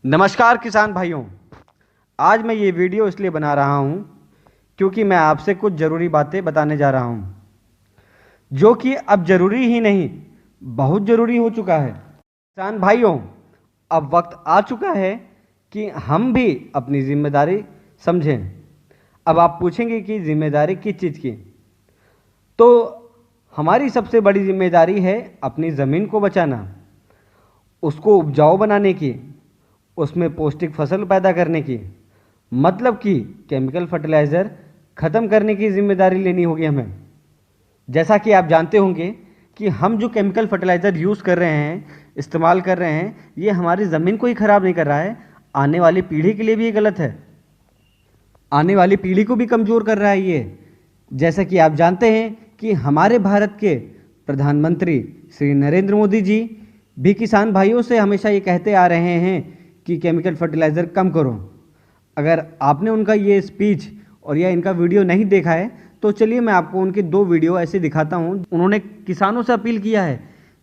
नमस्कार किसान भाइयों, आज मैं ये वीडियो इसलिए बना रहा हूँ क्योंकि मैं आपसे कुछ ज़रूरी बातें बताने जा रहा हूँ जो कि अब ज़रूरी ही नहीं, बहुत ज़रूरी हो चुका है। किसान भाइयों, अब वक्त आ चुका है कि हम भी अपनी जिम्मेदारी समझें। अब आप पूछेंगे कि जिम्मेदारी किस चीज़ की? तो हमारी सबसे बड़ी जिम्मेदारी है अपनी ज़मीन को बचाना, उसको उपजाऊ बनाने की, उसमें पौष्टिक फसल पैदा करने की, मतलब कि केमिकल फर्टिलाइज़र ख़त्म करने की जिम्मेदारी लेनी होगी हमें। जैसा कि आप जानते होंगे कि हम जो केमिकल फर्टिलाइज़र यूज़ कर रहे हैं, इस्तेमाल कर रहे हैं, ये हमारी ज़मीन को ही ख़राब नहीं कर रहा है, आने वाली पीढ़ी के लिए भी ये गलत है। आने वाली पीढ़ी को भी कमज़ोर कर रहा है ये। जैसा कि आप जानते हैं कि हमारे भारत के प्रधानमंत्री श्री नरेंद्र मोदी जी भी किसान भाइयों से हमेशा ये कहते आ रहे हैं कि केमिकल फर्टिलाइज़र कम करो। अगर आपने उनका ये स्पीच और या इनका वीडियो नहीं देखा है तो चलिए मैं आपको उनके 2 वीडियो ऐसे दिखाता हूँ। उन्होंने किसानों से अपील किया है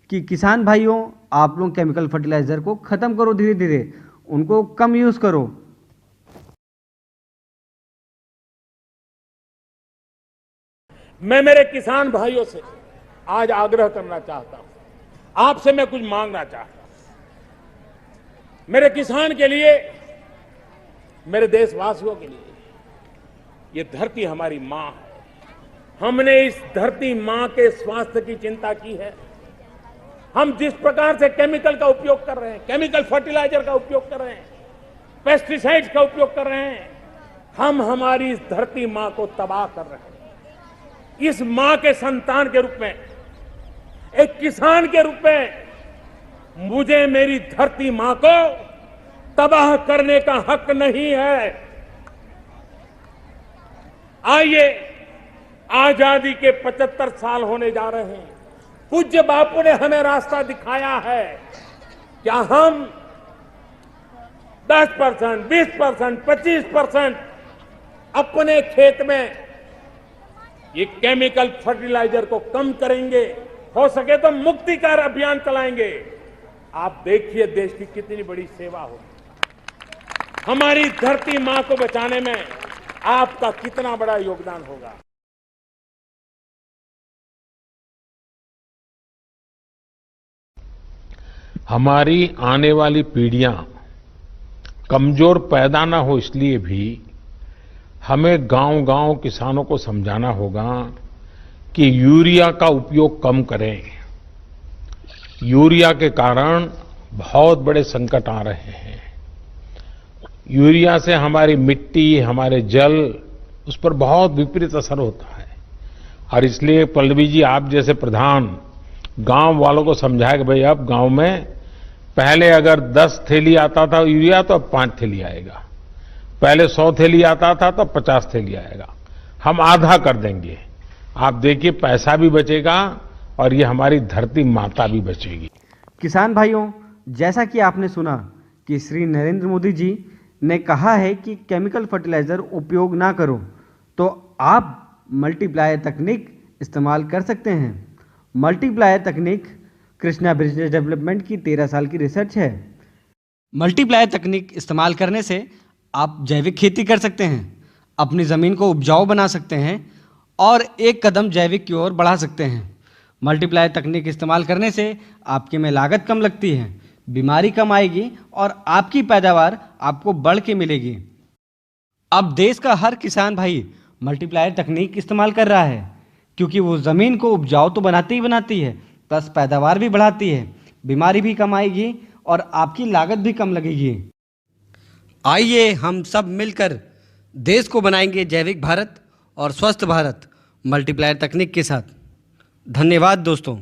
कि किसान भाइयों, आप लोग केमिकल फर्टिलाइज़र को ख़त्म करो, धीरे धीरे उनको कम यूज़ करो। मैं मेरे किसान भाइयों से आज आग्रह करना चाहता हूं, आपसे मैं कुछ मांगना चाहता हूं। मेरे किसान के लिए, मेरे देशवासियों के लिए, ये धरती हमारी मां है। हमने इस धरती मां के स्वास्थ्य की चिंता की है। हम जिस प्रकार से केमिकल का उपयोग कर रहे हैं, केमिकल फर्टिलाइजर का उपयोग कर रहे हैं, पेस्टिसाइड्स का उपयोग कर रहे हैं, हम हमारी इस धरती मां को तबाह कर रहे हैं। इस मां के संतान के रूप में, एक किसान के रूप में, मुझे मेरी धरती मां को तबाह करने का हक नहीं है। आइए, आजादी के 75 साल होने जा रहे हैं। पूज्य बापू ने हमें रास्ता दिखाया है। क्या हम 10%, 20%, 25% अपने खेत में ये केमिकल फर्टिलाइजर को कम करेंगे? हो सके तो मुक्तिकार अभियान चलाएंगे। आप देखिए देश की कितनी बड़ी सेवा होगी। हमारी धरती मां को बचाने में आपका कितना बड़ा योगदान होगा। हमारी आने वाली पीढ़ियां कमजोर पैदा ना हो, इसलिए भी हमें गांव-गांव किसानों को समझाना होगा कि यूरिया का उपयोग कम करें। यूरिया के कारण बहुत बड़े संकट आ रहे हैं। यूरिया से हमारी मिट्टी, हमारे जल, उस पर बहुत विपरीत असर होता है। और इसलिए पल्लवी जी, आप जैसे प्रधान गांव वालों को समझाए कि भाई अब गांव में पहले अगर 10 थैली आता था यूरिया तो अब 5 थैली आएगा। पहले 100 थैली आता था तो 50 थैली आएगा। हम आधा कर देंगे। आप देखिए, पैसा भी बचेगा और ये हमारी धरती माता भी बचेगी। किसान भाइयों, जैसा कि आपने सुना कि श्री नरेंद्र मोदी जी ने कहा है कि केमिकल फर्टिलाइज़र उपयोग ना करो, तो आप मल्टीप्लायर तकनीक इस्तेमाल कर सकते हैं। मल्टीप्लायर तकनीक कृष्णा बिजनेस डेवलपमेंट की 13 साल की रिसर्च है। मल्टीप्लायर तकनीक इस्तेमाल करने से आप जैविक खेती कर सकते हैं, अपनी ज़मीन को उपजाऊ बना सकते हैं और एक कदम जैविक की ओर बढ़ा सकते हैं। मल्टीप्लायर तकनीक इस्तेमाल करने से आपके में लागत कम लगती है, बीमारी कम आएगी और आपकी पैदावार आपको बढ़ के मिलेगी। अब देश का हर किसान भाई मल्टीप्लायर तकनीक इस्तेमाल कर रहा है क्योंकि वो ज़मीन को उपजाऊ तो बनाती ही बनाती है, प्लस पैदावार भी बढ़ाती है, बीमारी भी कम आएगी और आपकी लागत भी कम लगेगी। आइए हम सब मिलकर देश को बनाएंगे जैविक भारत और स्वस्थ भारत मल्टीप्लायर तकनीक के साथ। धन्यवाद दोस्तों।